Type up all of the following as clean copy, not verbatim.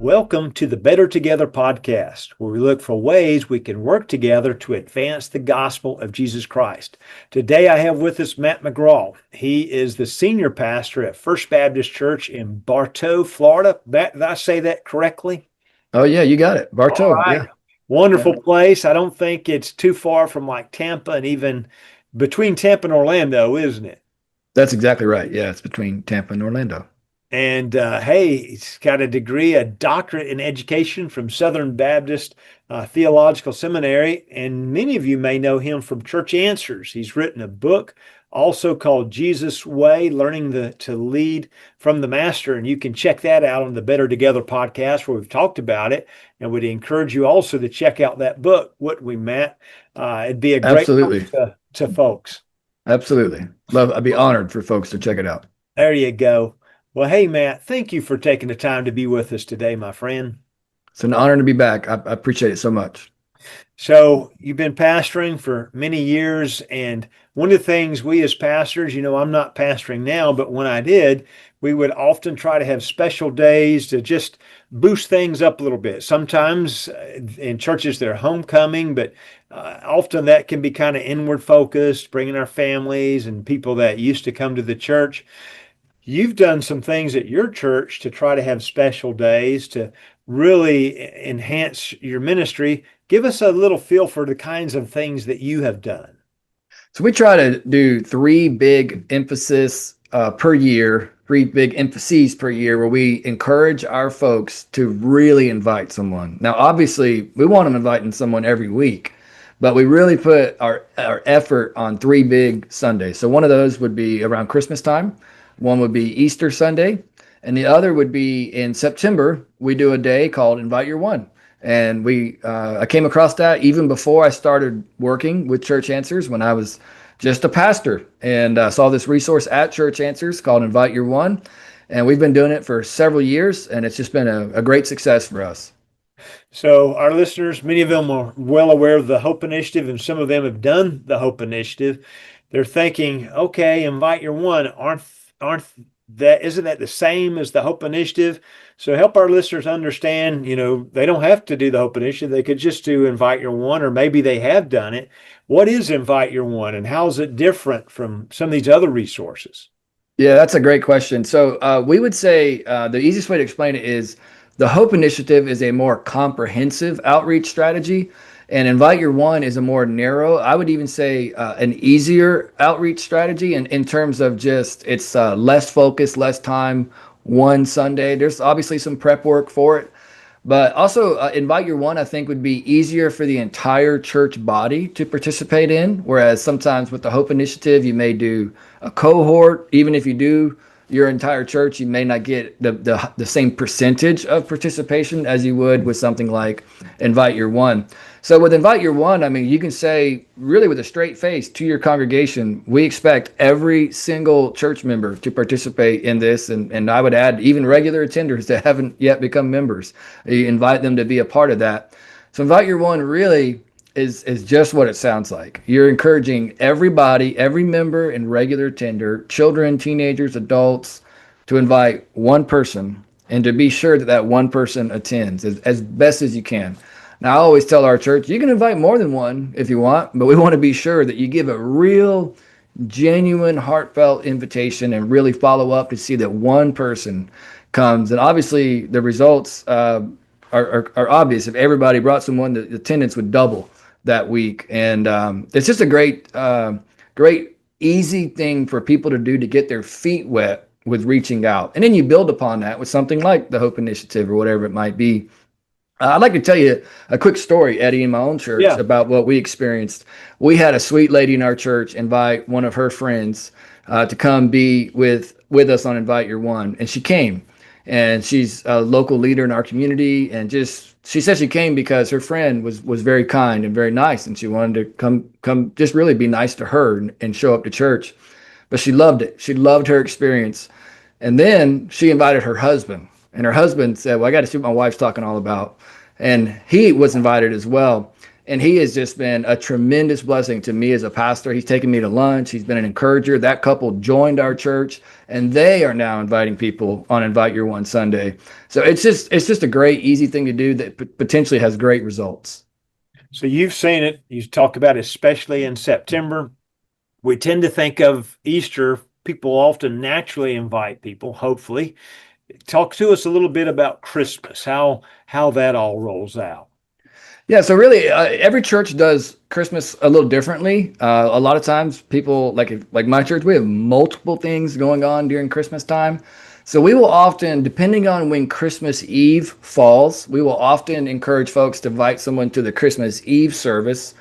Welcome to the Better Together podcast, where we look for ways we can work together to advance the gospel of Jesus Christ. Today I have with us Matt McCraw. He is the senior pastor at First Baptist Church in Bartow, Florida. Matt, did I say that correctly? Oh yeah, you got it. All Bartow. right. Yeah. Wonderful Yeah. place. I don't think it's too far from like Tampa and even between Tampa and Orlando, isn't it? That's exactly right. Yeah, it's between Tampa and Orlando. And hey, he's got a degree, a doctorate in education from Southern Baptist Theological Seminary. And many of you may know him from Church Answers. He's written a book also called Jesus Way, Learning to Lead from the Master. And you can check that out on the Better Together podcast where we've talked about it. And would encourage you also to check out that book, wouldn't we, Matt? It'd be a great Absolutely. help to folks. Absolutely. I'd be honored for folks to check it out. There you go. Well, hey, Matt, thank you for taking the time to be with us today, my friend. It's an honor to be back. I appreciate it so much. So, you've been pastoring for many years, and one of the things we as pastors, I'm not pastoring now, but when I did, we would often try to have special days to just boost things up a little bit. Sometimes in churches, they're homecoming, but often that can be kind of inward focused, bringing our families and people that used to come to the church. You've done some things at your church to try to have special days to really enhance your ministry. Give us a little feel for the kinds of things that you have done. So we try to do three big emphases per year, three big emphases per year, where we encourage our folks to really invite someone. Now, obviously, we want them inviting someone every week, but we really put our effort on three big Sundays. So one of those would be around Christmas time. One would be Easter Sunday, and the other would be in September. We do a day called Invite Your One. And I came across that even before I started working with Church Answers when I was just a pastor, and saw this resource at Church Answers called Invite Your One. And we've been doing it for several years, and it's just been a great success for us. So, our listeners, many of them are well aware of the Hope Initiative, and some of them have done the Hope Initiative. They're thinking, okay, Invite Your One, isn't that the same as the Hope Initiative? So help our listeners understand, they don't have to do the Hope Initiative. They could just do Invite Your One, or maybe they have done it. What is Invite Your One, and how is it different from some of these other resources? Yeah, that's a great question. So we would say the easiest way to explain it is the Hope Initiative is a more comprehensive outreach strategy, and Invite Your One is a more narrow, I would even say an easier outreach strategy in terms of just it's less focus, less time, one Sunday. There's obviously some prep work for it, but also Invite Your One, I think, would be easier for the entire church body to participate in, whereas sometimes with the Hope Initiative, you may do a cohort. Even if you do your entire church, you may not get the same percentage of participation as you would with something like Invite Your One. So with Invite Your One, I mean, you can say really with a straight face to your congregation, we expect every single church member to participate in this. And I would add even regular attenders that haven't yet become members. You invite them to be a part of that. So Invite Your One really is just what it sounds like. You're encouraging everybody, every member and regular attender, children, teenagers, adults, to invite one person and to be sure that that one person attends as best as you can. Now, I always tell our church, you can invite more than one if you want, but we want to be sure that you give a real, genuine, heartfelt invitation and really follow up to see that one person comes. And obviously, the results are obvious. If everybody brought someone, the attendance would double that week. And it's just a great, easy thing for people to do to get their feet wet with reaching out. And then you build upon that with something like the Hope Initiative or whatever it might be. I'd like to tell you a quick story, Eddie, in my own church about what we experienced. We had a sweet lady in our church invite one of her friends to come be with us on Invite Your One. And she came, and she's a local leader in our community. And she said she came because her friend was very kind and very nice. And she wanted to come just really be nice to her and show up to church. But she loved it. She loved her experience. And then she invited her husband. And her husband said, well, I got to see what my wife's talking all about. And he was invited as well. And he has just been a tremendous blessing to me as a pastor. He's taken me to lunch. He's been an encourager. That couple joined our church, and they are now inviting people on Invite Your One Sunday. So it's just a great, easy thing to do that potentially has great results. So you've seen it. You talk about it, especially in September. We tend to think of Easter. People often naturally invite people, hopefully. Talk to us a little bit about Christmas, how that all rolls out. Yeah, so really, every church does Christmas a little differently. A lot of times, people like my church, we have multiple things going on during Christmas time. So we will often, depending on when Christmas Eve falls, we will often encourage folks to invite someone to the Christmas Eve service,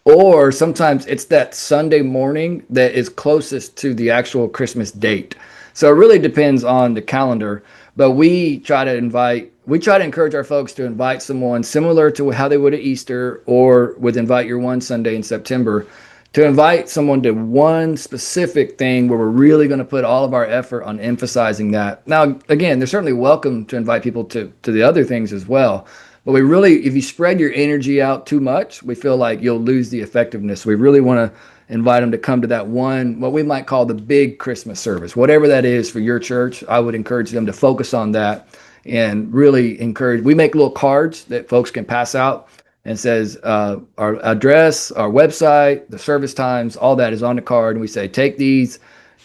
or sometimes it's that Sunday morning that is closest to the actual Christmas date. So it really depends on the calendar. But we try to encourage our folks to invite someone similar to how they would at Easter or with Invite Your One Sunday in September, to invite someone to one specific thing where we're really going to put all of our effort on emphasizing that. Now, again, they're certainly welcome to invite people to the other things as well. But we really, if you spread your energy out too much, we feel like you'll lose the effectiveness. We really want to invite them to come to that one, what we might call the big Christmas service. Whatever that is for your church, I would encourage them to focus on that and really encourage. We make little cards that folks can pass out and says our address, our website, the service times, all that is on the card. And we say, take these,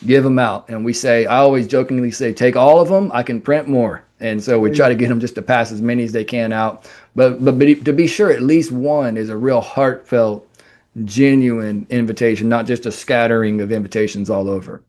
give them out. And we say, I always jokingly say, take all of them. I can print more. And so we try to get them just to pass as many as they can out. But to be sure, at least one is a real heartfelt, genuine invitation, not just a scattering of invitations all over.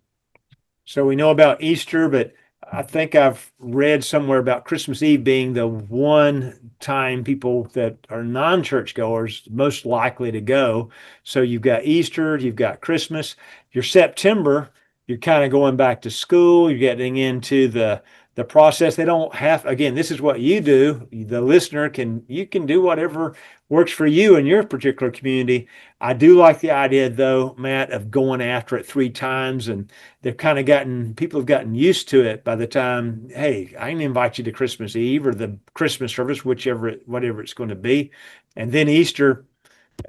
So we know about Easter, but I think I've read somewhere about Christmas Eve being the one time people that are non-church goers most likely to go. So you've got Easter, you've got Christmas, your September, you're kind of going back to school, you're getting into the process. They don't have, again, this is what you do. The listener you can do whatever works for you in your particular community. I do like the idea though, Matt, of going after it 3 times, and people have gotten used to it by the time, hey, I can invite you to Christmas Eve or the Christmas service, whatever it's going to be. And then Easter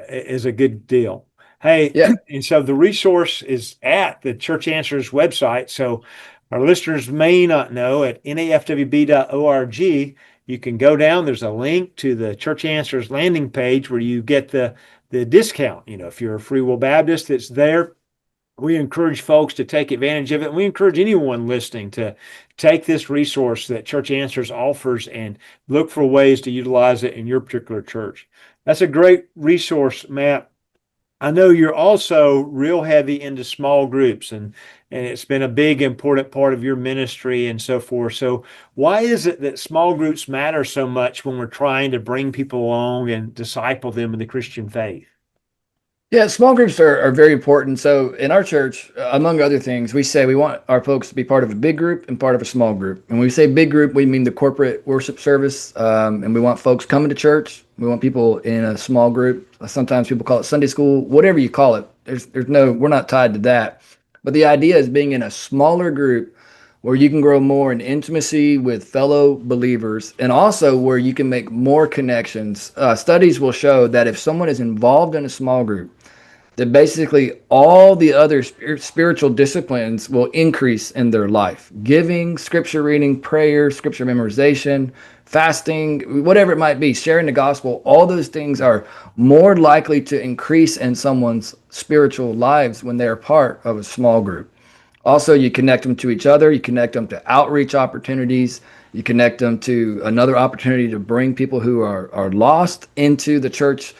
is a good deal. Hey, Yeah. and so the resource is at the Church Answers website. So our listeners may not know, at nafwb.org, you can go down. There's a link to the Church Answers landing page where you get the discount. If you're a Free Will Baptist, it's there. We encourage folks to take advantage of it. And we encourage anyone listening to take this resource that Church Answers offers and look for ways to utilize it in your particular church. That's a great resource, Matt. I know you're also real heavy into small groups, and it's been a big, important part of your ministry and so forth. So why is it that small groups matter so much when we're trying to bring people along and disciple them in the Christian faith? Yeah, small groups are very important. So in our church, among other things, we say we want our folks to be part of a big group and part of a small group. And when we say big group, we mean the corporate worship service. And we want folks coming to church. We want people in a small group. Sometimes people call it Sunday school, whatever you call it. We're not tied to that. But the idea is being in a smaller group where you can grow more in intimacy with fellow believers, and also where you can make more connections. Studies will show that if someone is involved in a small group, that basically all the other spiritual disciplines will increase in their life. Giving, scripture reading, prayer, scripture memorization, fasting, whatever it might be, sharing the gospel, all those things are more likely to increase in someone's spiritual lives when they're part of a small group. Also, you connect them to each other, you connect them to outreach opportunities, you connect them to another opportunity to bring people who are lost into the church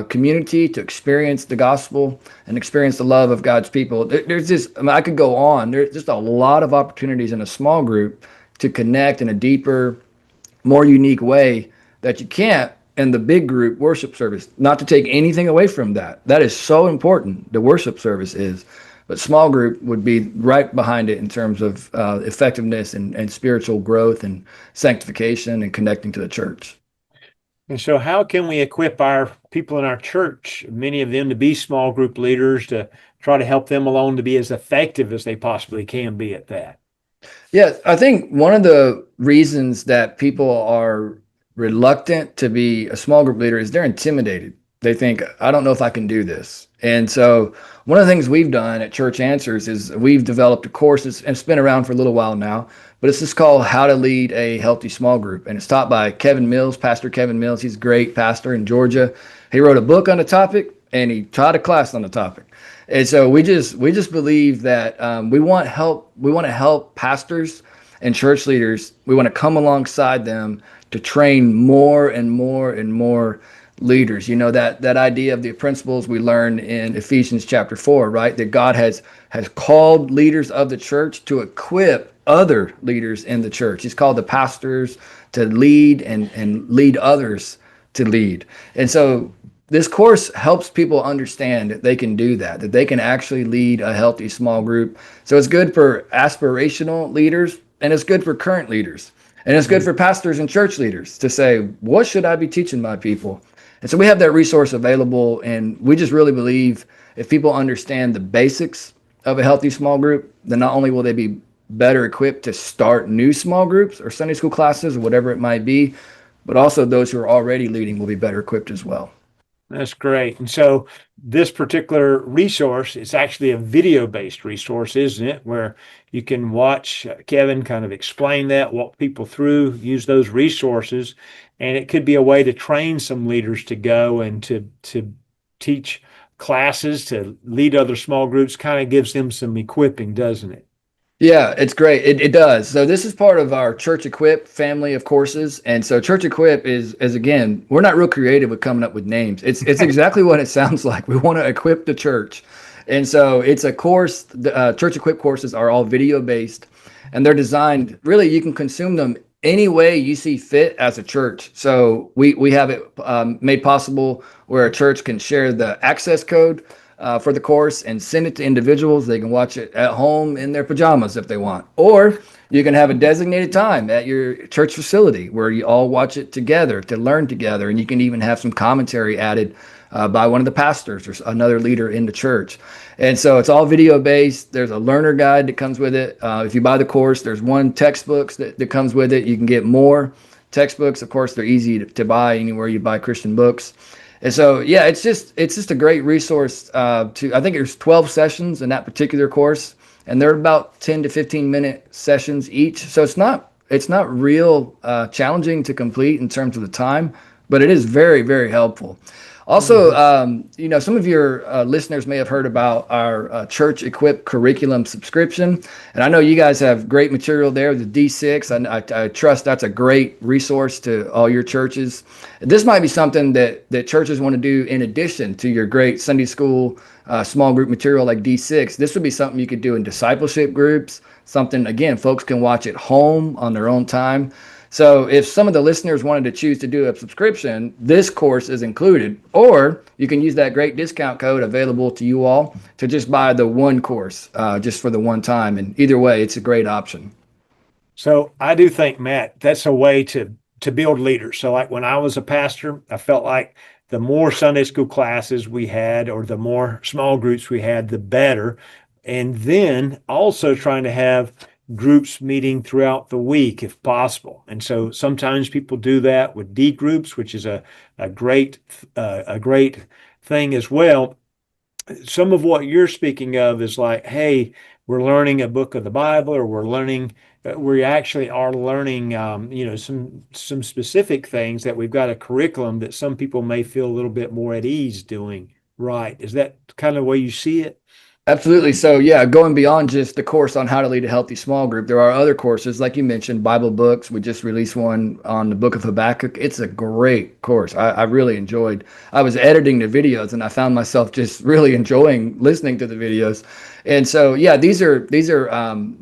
community to experience the gospel and experience the love of God's people. There's just, I could go on. There's just a lot of opportunities in a small group to connect in a deeper, more unique way that you can't in the big group worship service. Not to take anything away from that. That is so important. The worship service is. But small group would be right behind it in terms of effectiveness and spiritual growth and sanctification and connecting to the church. And so how can we equip our people in our church, many of them to be small group leaders, to try to help them along to be as effective as they possibly can be at that? Yeah, I think one of the reasons that people are reluctant to be a small group leader is they're intimidated. They think, I don't know if I can do this. And so one of the things we've done at Church Answers is we've developed a course, it's been around for a little while now, but it's just called How to Lead a Healthy Small Group. And it's taught by Kevin Mills, Pastor Kevin Mills. He's a great pastor in Georgia. He wrote a book on the topic and he taught a class on the topic. And so we just believe that we want help. We want to help pastors and church leaders. We want to come alongside them to train more and more and more leaders. You know, that idea of the principles we learned in Ephesians chapter 4, right? That God has called leaders of the church to equip other leaders in the church. He's called the pastors to lead and lead others to lead. And so this course helps people understand that they can do that they can actually lead a healthy small group. So it's good for aspirational leaders and it's good for current leaders. And it's good for pastors and church leaders to say, what should I be teaching my people? And so we have that resource available. And we just really believe if people understand the basics of a healthy small group, then not only will they be better equipped to start new small groups or Sunday school classes or whatever it might be, but also those who are already leading will be better equipped as well. That's great. And so this particular resource is actually a video-based resource, isn't it? Where you can watch Kevin kind of explain that, walk people through, use those resources, and it could be a way to train some leaders to go and to teach classes, to lead other small groups, kind of gives them some equipping, doesn't it? Yeah, it's great. It does. So this is part of our Church Equip family of courses. And so Church Equip is again, we're not real creative with coming up with names. It's exactly what it sounds like. We want to equip the church. And so it's a course, the Church Equip courses are all video based and they're designed, really you can consume them any way you see fit as a church. So we have it made possible where a church can share the access code for the course and send it to individuals. They can watch it at home in their pajamas if they want. Or you can have a designated time at your church facility where you all watch it together to learn together. And you can even have some commentary added by one of the pastors or another leader in the church. And so it's all video based. There's a learner guide that comes with it. If you buy the course, there's one textbook that comes with it. You can get more textbooks. Of course, they're easy to buy anywhere you buy Christian books. And so, yeah, it's just a great resource I think there's 12 sessions in that particular course, and they're about 10 to 15-minute sessions each. So it's not real challenging to complete in terms of the time, but it is very, very helpful. Also, some of your listeners may have heard about our Church Equip curriculum subscription. And I know you guys have great material there, the D6. I trust that's a great resource to all your churches. This might be something that churches want to do in addition to your great Sunday school small group material like D6. This would be something you could do in discipleship groups, something, again, folks can watch at home on their own time. So if some of the listeners wanted to choose to do a subscription, this course is included, or you can use that great discount code available to you all to just buy the one course just for the one time. And either way, it's a great option. So I do think, Matt, that's a way to build leaders. So like when I was a pastor, I felt like the more Sunday school classes we had or the more small groups we had, the better. And then also trying to have groups meeting throughout the week if possible. And so sometimes people do that with D groups, which is a great thing as well. Some of what you're speaking of is like, hey, we're learning a book of the Bible, or we actually are learning, some specific things that we've got a curriculum that some people may feel a little bit more at ease doing. Right? Is that kind of the way you see it? Absolutely. So yeah, going beyond just the course on how to lead a healthy small group, there are other courses, like you mentioned, Bible books. We just released one on the book of Habakkuk. It's a great course. I really enjoyed. I was editing the videos and I found myself just really enjoying listening to the videos. And so yeah, these are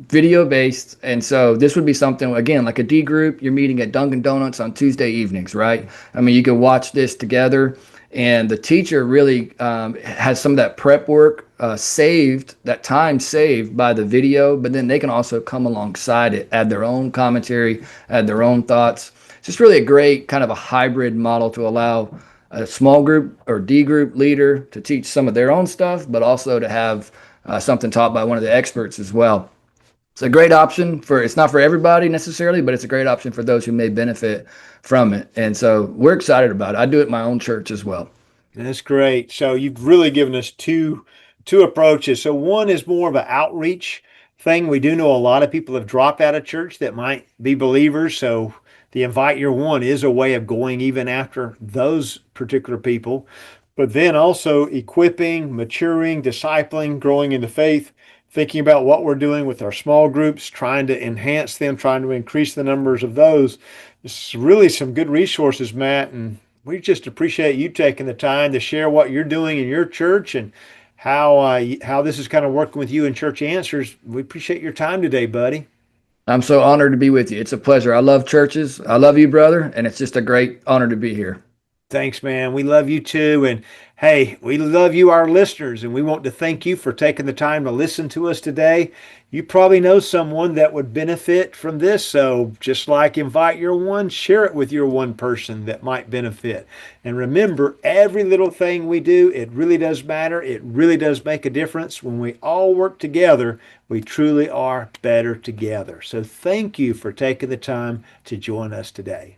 video based. And so this would be something, again, like a D group. You're meeting at Dunkin' Donuts on Tuesday evenings, right? I mean, you can watch this together. And the teacher really has some of that prep work saved, that time saved by the video, but then they can also come alongside it, add their own commentary, add their own thoughts. It's just really a great kind of a hybrid model to allow a small group or D group leader to teach some of their own stuff, but also to have something taught by one of the experts as well. It's a great option it's not for everybody necessarily, but it's a great option for those who may benefit from it. And so we're excited about it. I do it at my own church as well. That's great. So you've really given us two approaches. So one is more of an outreach thing. We do know a lot of people have dropped out of church that might be believers. So the invite your one is a way of going even after those particular people. But then also equipping, maturing, discipling, growing in the faith, thinking about what we're doing with our small groups, trying to enhance them, trying to increase the numbers of those. It's really some good resources, Matt, and we just appreciate you taking the time to share what you're doing in your church and how this is kind of working with you in Church Answers. We appreciate your time today, buddy. I'm so honored to be with you. It's a pleasure. I love churches. I love you, brother, and it's just a great honor to be here. Thanks, man. We love you too. And hey, we love you, our listeners, and we want to thank you for taking the time to listen to us today. You probably know someone that would benefit from this. So just like invite your one, share it with your one person that might benefit. And remember, every little thing we do, it really does matter. It really does make a difference. When we all work together, we truly are better together. So thank you for taking the time to join us today.